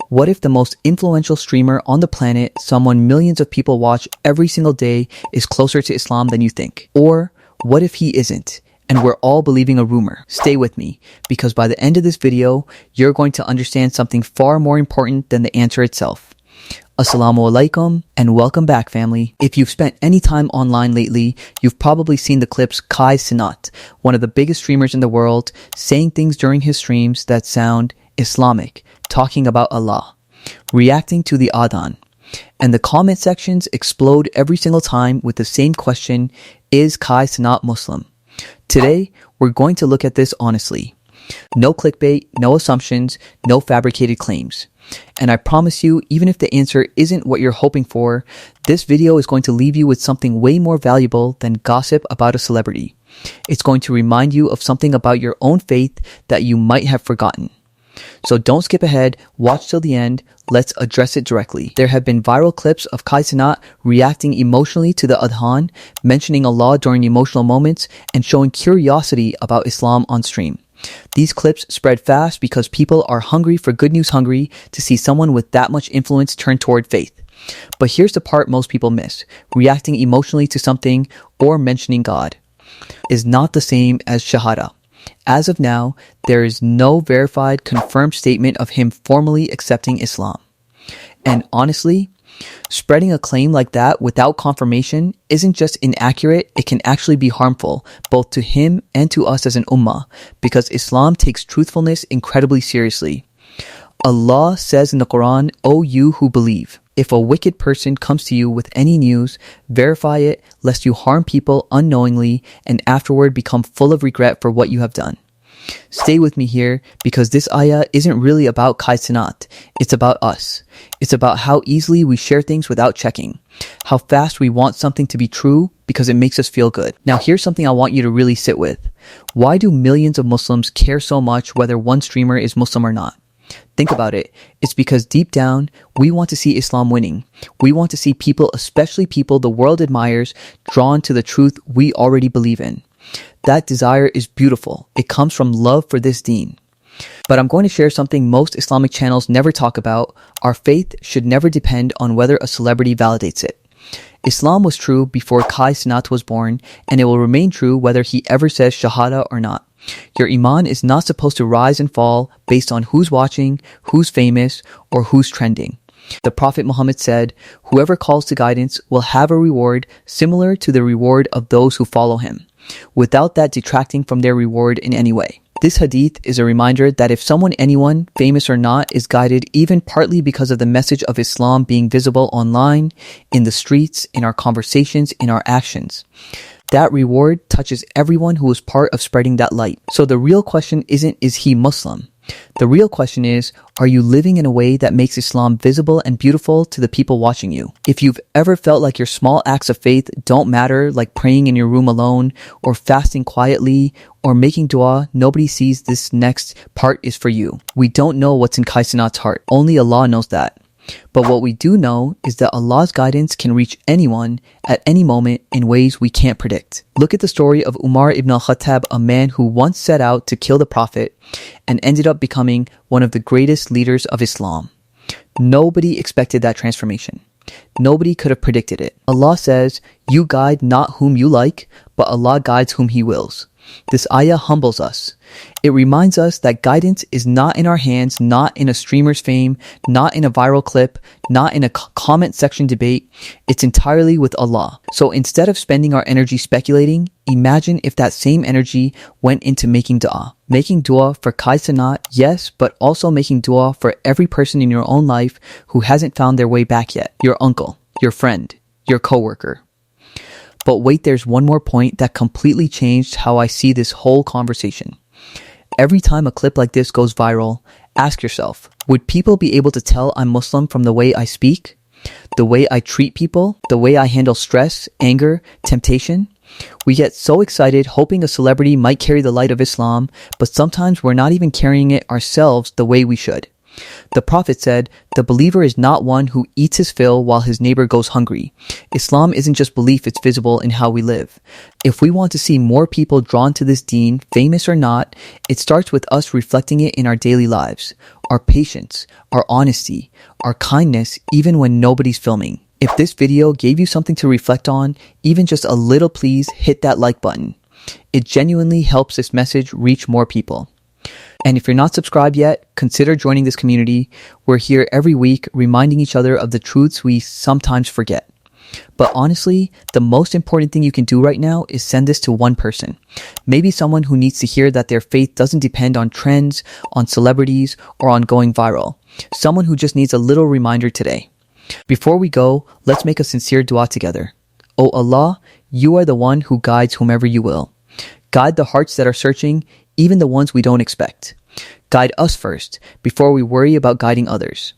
What if the most influential streamer on the planet, someone millions of people watch every single day, is closer to Islam than you think? Or what if he isn't, and we're all believing a rumor? Stay with me, because by the end of this video, you're going to understand something far more important than the answer itself. Assalamu alaikum, and welcome back, family. If you've spent any time online lately, you've probably seen the clips Cenat, one of the biggest streamers in the world, saying things during his streams that sound Islamic, talking about Allah, reacting to the adhan. And the comment sections explode every single time with the same question: is Cenat Muslim? Today, we're going to look at this honestly. No clickbait, no assumptions, no fabricated claims. And I promise you, even if the answer isn't what you're hoping for, this video is going to leave you with something way more valuable than gossip about a celebrity. It's going to remind you of something about your own faith that you might have forgotten. So don't skip ahead, watch till the end, let's address it directly. There have been viral clips of Cenat reacting emotionally to the adhan, mentioning Allah during emotional moments, and showing curiosity about Islam on stream. These clips spread fast because people are hungry for good news, hungry to see someone with that much influence turn toward faith. But here's the part most people miss: reacting emotionally to something or mentioning God is not the same as shahada. As of now, there is no verified, confirmed statement of him formally accepting Islam. And honestly, spreading a claim like that without confirmation isn't just inaccurate, it can actually be harmful, both to him and to us as an ummah, because Islam takes truthfulness incredibly seriously. Allah says in the Quran, "O you who believe, if a wicked person comes to you with any news, verify it, lest you harm people unknowingly and afterward become full of regret for what you have done." Stay with me here, because this ayah isn't really about Cenat. It's about us. It's about how easily we share things without checking. How fast we want something to be true because it makes us feel good. Now here's something I want you to really sit with. Why do millions of Muslims care so much whether one streamer is Muslim or not? Think about it. It's because deep down, we want to see Islam winning. We want to see people, especially people the world admires, drawn to the truth we already believe in. That desire is beautiful. It comes from love for this Deen. But I'm going to share something most Islamic channels never talk about. Our faith should never depend on whether a celebrity validates it. Islam was true before Cenat was born, and it will remain true whether he ever says shahada or not. Your iman is not supposed to rise and fall based on who's watching, who's famous, or who's trending. The Prophet Muhammad said, "Whoever calls to guidance will have a reward similar to the reward of those who follow him, without that detracting from their reward in any way." This hadith is a reminder that if someone, anyone, famous or not, is guided even partly because of the message of Islam being visible online, in the streets, in our conversations, in our actions, that reward touches everyone who is part of spreading that light. So the real question isn't, is he Muslim? The real question is, are you living in a way that makes Islam visible and beautiful to the people watching you? If you've ever felt like your small acts of faith don't matter, like praying in your room alone, or fasting quietly, or making dua, nobody sees this next part is for you. We don't know what's in Cenat's heart. Only Allah knows that. But what we do know is that Allah's guidance can reach anyone at any moment in ways we can't predict. Look at the story of Umar ibn al-Khattab, a man who once set out to kill the Prophet and ended up becoming one of the greatest leaders of Islam. Nobody expected that transformation. Nobody could have predicted it. Allah says, "You guide not whom you like, but Allah guides whom He wills." This ayah humbles us. It reminds us that guidance is not in our hands, not in a streamer's fame, not in a viral clip, not in a comment section debate. It's entirely with Allah. So instead of spending our energy speculating, imagine if that same energy went into making dua. Making dua for Cenat, yes, but also making dua for every person in your own life who hasn't found their way back yet. Your uncle, your friend, your coworker. But wait, there's one more point that completely changed how I see this whole conversation. Every time a clip like this goes viral, ask yourself, would people be able to tell I'm Muslim from the way I speak? The way I treat people? The way I handle stress, anger, temptation? We get so excited hoping a celebrity might carry the light of Islam, but sometimes we're not even carrying it ourselves the way we should. The Prophet said, "The believer is not one who eats his fill while his neighbor goes hungry." Islam isn't just belief, it's visible in how we live. If we want to see more people drawn to this deen, famous or not, it starts with us reflecting it in our daily lives. Our patience, our honesty, our kindness, even when nobody's filming. If this video gave you something to reflect on, even just a little, please hit that like button. It genuinely helps this message reach more people. And if you're not subscribed yet, consider joining this community. We're here every week reminding each other of the truths we sometimes forget. But honestly, the most important thing you can do right now is send this to one person. Maybe someone who needs to hear that their faith doesn't depend on trends, on celebrities, or on going viral. Someone who just needs a little reminder today. Before we go, let's make a sincere dua together. O Allah, you are the one who guides whomever you will. Guide the hearts that are searching, even the ones we don't expect. Guide us first, before we worry about guiding others.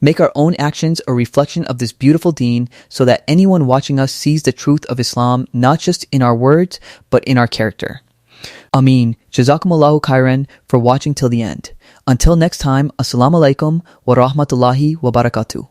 Make our own actions a reflection of this beautiful deen so that anyone watching us sees the truth of Islam not just in our words, but in our character. Ameen. Jazakumullahu khairan for watching till the end. Until next time, Assalamu alaikum wa rahmatullahi wa barakatuh.